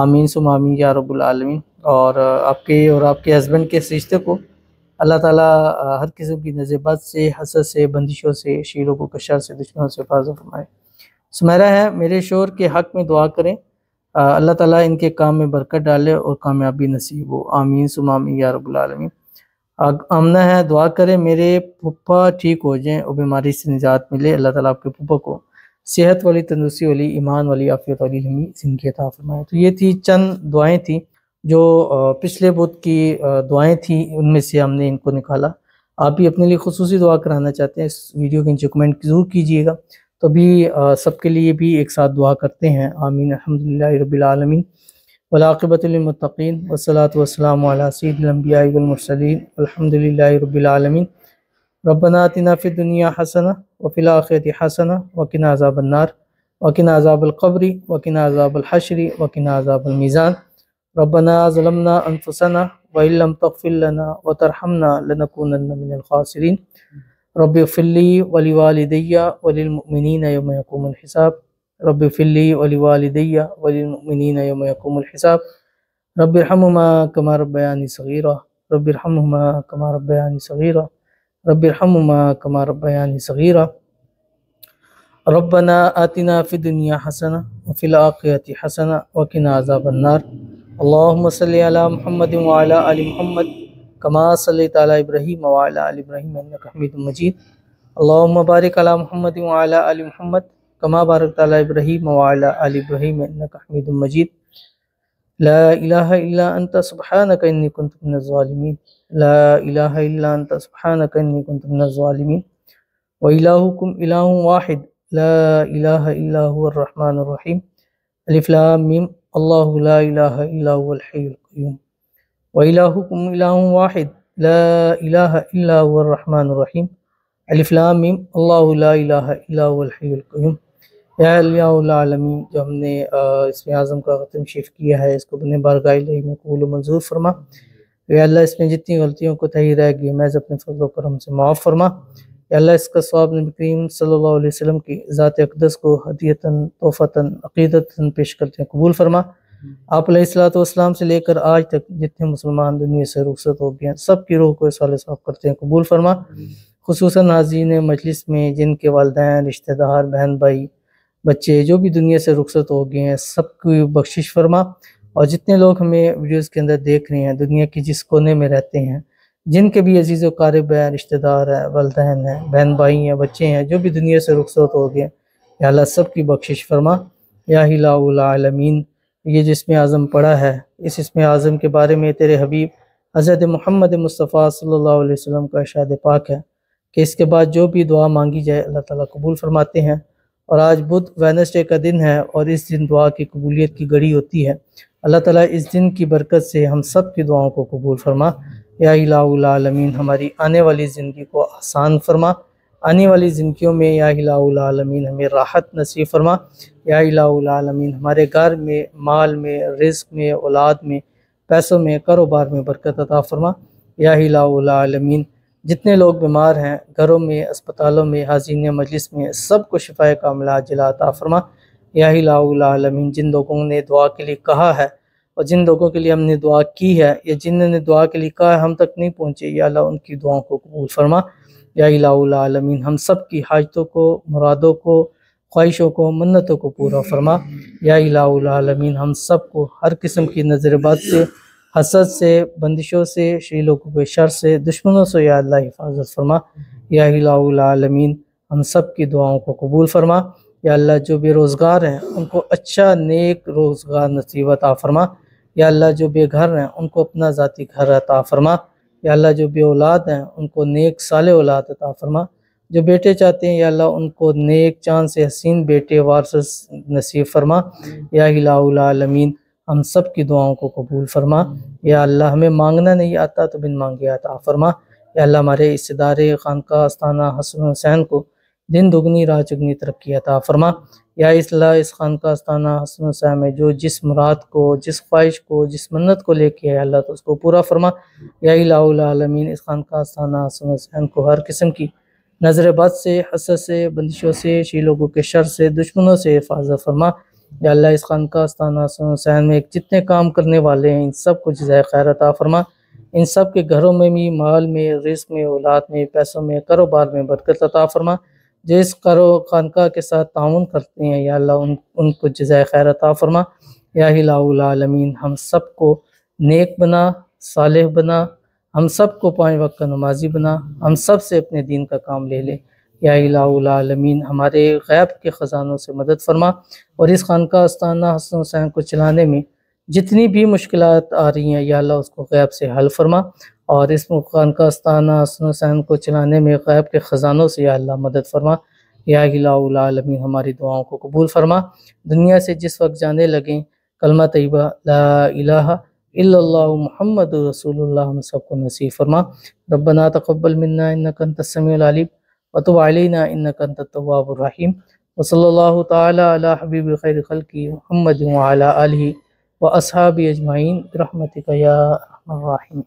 آمین سم آمین یا رب العالمین۔ اور آپ کے ہسبینڈ کے اس رشتے کو اللہ تعالیٰ ہر قسم کی نظر بد سے، حسد سے، بندشوں سے، شیروں کو شر سے، دشمنوں سے حفاظت فرمائے۔ سمیرہ ہے، میرے شوہر کے حق میں دعا کریں، اللہ تعالیٰ ان کے کام میں برکت ڈالے اور کامیابی نصیب ہو، آمین سم آمین یا رب العالمین۔ آمنہ ہے، دعا کریں میرے پھپھا ٹھیک ہو جائیں اور بیماری سے نجات ملے، اللہ تعالیٰ آپ کے پھپھا کو صحت والی، تندرستی والی، ایمان والی، عافیت والی لمبی زندگی عطا فرمائے۔ تو یہ تھی چند دعائیں تھیں جو پچھلے بدھ کی دعائیں تھیں، ان میں سے ہم نے ان کو نکالا۔ آپ بھی اپنے لیے خصوصی دعا کرانا چاہتے ہیں، اس ویڈیو کے نیچے کمنٹ ضرور کیجیے گا، تو بھی سب کے لیے بھی ایک ساتھ دعا کرتے ہیں، آمین۔ الحمدللہ رب العالمین والعاقبۃ للمتقین والصلاۃ والسلام علی سید الانبیاء والمرسلین الحمدللہ رب العالمین۔ ربنا آتنا فی الدنیا حسنہ وفی الآخرۃ حسنہ وقنا عذاب النار وقنا عذاب القبر وقنا عذاب الحشر وقنا عذاب المیزان۔ ربنا ظلمنا انفسنا وإن لم تغفر لنا وترحمنا لنكونن من الخاسرین۔ رب اغفر لی ولوالدی وللمؤمنین یوم یقوم الحساب۔ رب اغفر لی ولوالدی وللمؤمنین یوم یقوم الحساب۔ رب ارحمہما کما ربیانی صغیرا۔ رب ارحمہما کما ربیانی صغیرا۔ رب ارحمہما کما ربیانی صغیرا۔ ربنا آتنا فی الدنیا حسنہ وفی الآخرۃ حسنہ وقنا عذاب النار۔ اللہم صلی علی محمد وعلی آل محمد کما صلیت علی ابراہیم وعلی آل ابراہیم انک حمید مجید۔ اللہم بارک علی محمد وعلی آل محمد کما بارکت علی ابراہیم وعلی آل ابراہیم انک حمید مجید۔ لا الہ الا انت سبحانک انی کنت من الظالمین۔ لا الہ الا انت سبحانک انی کنت من الظالمین۔ وإلہکم الہ واحد لا الہ الا هو الرحمن الرحیم۔ الف لام میم اللہ لا الہ الا هو الحی القیوم۔ وإلہکم الہ واحد لا الہ الا هو الرحمن الرحیم۔ الف لام میم اللہ لا الہ الا هو الحی القیوم۔ یا الہ العالمین، جو ہم نے اسم اعظم کا ختم شریف کیا ہے، اس کو اپنے بارگاہ الہی میں قبول و منظور فرما۔ یا اللہ اس میں جتنی غلطیوں کو تہی رہ گئی محض اپنے فضل و کرم سے معاف فرما۔ یا اللہ اس کا ثواب نبی کریم صلی اللہ علیہ وسلم کی ذات اقدس کو ہدیتاً، تحفتاً، عقیدتاً پیش کرتے ہیں، قبول فرما۔ آپ علیہ الصلوۃ والسلام سے لے کر آج تک جتنے مسلمان دنیا سے رخصت ہو گئے ہیں، سب کی روح کو اصال ثواب کرتے ہیں، قبول فرما۔ خصوصاً حاضرین مجلس میں جن کے والدین، رشتہ دار، بہن بھائی، بچے جو بھی دنیا سے رخصت ہو گئے ہیں، سب کی بخشش فرما۔ اور جتنے لوگ ہمیں ویڈیوز کے اندر دیکھ رہے ہیں، دنیا کی جس کونے میں رہتے ہیں، جن کے بھی عزیز و قارب ہیں، رشتہ دار ہیں، والدین ہیں، بہن بھائی ہیں، بچے ہیں، جو بھی دنیا سے رخصت ہو گئے ہیں، یا اللہ سب کی بخشش فرما۔ یا الہ العالمین، یہ جسم اعظم پڑھا ہے، اس اسم اعظم کے بارے میں تیرے حبیب حضرت محمد مصطفیٰ صلی اللہ علیہ وسلم کا ارشاد پاک ہے کہ اس کے بعد جو بھی دعا مانگی جائے اللہ تعالیٰ قبول فرماتے ہیں۔ اور آج بدھ وینسڈے کا دن ہے اور اس دن دعا کی قبولیت کی گھڑی ہوتی ہے۔ اللہ تعالیٰ اس دن کی برکت سے ہم سب کی دعاؤں کو قبول فرما۔ یا الہ العالمین، ہماری آنے والی زندگی کو آسان فرما، آنے والی زندگیوں میں یا الہ العالمین ہمیں راحت نصیب فرما۔ یا الہ العالمین، ہمارے گھر میں، مال میں، رزق میں، اولاد میں، پیسوں میں، کاروبار میں برکت عطا فرما۔ یا الہ العالمین، جتنے لوگ بیمار ہیں گھروں میں، اسپتالوں میں، حاضرین مجلس میں، سب کو شفائے کاملہ عاجلہ عطا فرما۔ یا الہ العالمین، جن لوگوں نے دعا کے لیے کہا ہے اور جن لوگوں کے لیے ہم نے دعا کی ہے یا جنہوں نے دعا کے لیے کہا ہے ہم تک نہیں پہنچے، یا اللہ ان کی دعاؤں کو قبول فرما۔ یا الہ العالمین، ہم سب کی حاجتوں کو، مرادوں کو، خواہشوں کو، منتوں کو پورا فرما۔ یا الہ العالمین، ہم سب کو ہر قسم کی نظر بد سے، حسد سے، بندشوں سے، شری لوگوں کے شر سے، دشمنوں سے یا اللہ حفاظت فرما۔ یا الہ العالمین، ہم سب کی دعاؤں کو قبول فرما۔ یا اللہ جو بے روزگار ہیں ان کو اچھا نیک روزگار نصیب عطا فرما۔ یا اللہ جو بے گھر ہیں ان کو اپنا ذاتی گھر عطا فرما۔ یا اللہ جو بے اولاد ہیں ان کو نیک صالح اولاد عطا فرما۔ جو بیٹے چاہتے ہیں یا اللہ ان کو نیک چاند سے حسین بیٹے وارث نصیب فرما۔ یا الہ العالمین، ہم سب کی دعاؤں کو قبول فرما۔ یا اللہ ہمیں مانگنا نہیں آتا تو بن مانگے عطا فرما۔ یا اللہ ہمارے اس ادارے خانقاہ آستانہ حسن حسین کو دن دگنی رات چگنی ترقی عطا فرما۔ یا اس خانقاہ آستانہ حسن حسین میں جو جس مراد کو، جس خواہش کو، جس منت کو لے کے ہے اللہ تو اس کو پورا فرما۔ یا الہ العالمین، اس خانقاہ آستانہ حسن حسین کو ہر قسم کی نظر بد سے، حسد سے، بندشوں سے، شی لوگوں کے شر سے، دشمنوں سے حفاظت فرما۔ یا اللہ اس خانقاہ آستانہ حسن حسین میں جتنے کام کرنے والے ہیں ان سب کو جزائے خیر عطا فرما، ان سب کے گھروں میں بھی، مال میں، رزق میں، اولاد میں، پیسوں میں، کاروبار میں برکت عطا فرما، جو اس خانقاہ کے ساتھ تعاون کرتے ہیں یا اللہ ان کو جزائے خیر عطا فرما۔ یا الہ العالمین ہم سب کو نیک بنا، صالح بنا، ہم سب کو 5 وقت کا نمازی بنا، ہم سب سے اپنے دین کا کام لے لے۔ یا الہ العالمین ہمارے غیب کے خزانوں سے مدد فرما، اور اس خانقاہ آستانہ حسن حسین کو چلانے میں جتنی بھی مشکلات آ رہی ہیں یا اللہ اس کو غیب سے حل فرما، اور اس خانقاہ آستانہ حسن حسین کو چلانے میں غیب کے خزانوں سے یا اللہ مدد فرما۔ یا الہ العالمین ہماری دعاؤں کو قبول فرما۔ دنیا سے جس وقت جانے لگیں کلمہ طیبہ لا الہ الا اللہ محمد رسول اللہ ہم سب کو نصیب فرما۔ ربنا تقبل منا انک انت السمیع العلیم وتب علینا انک انت التواب الرحیم، وصلی اللہ تعالی علی حبیب خیر خلقی محمد وعلی آلہ واصحابہ اجمعین برحمتک یا ارحم الراحمین۔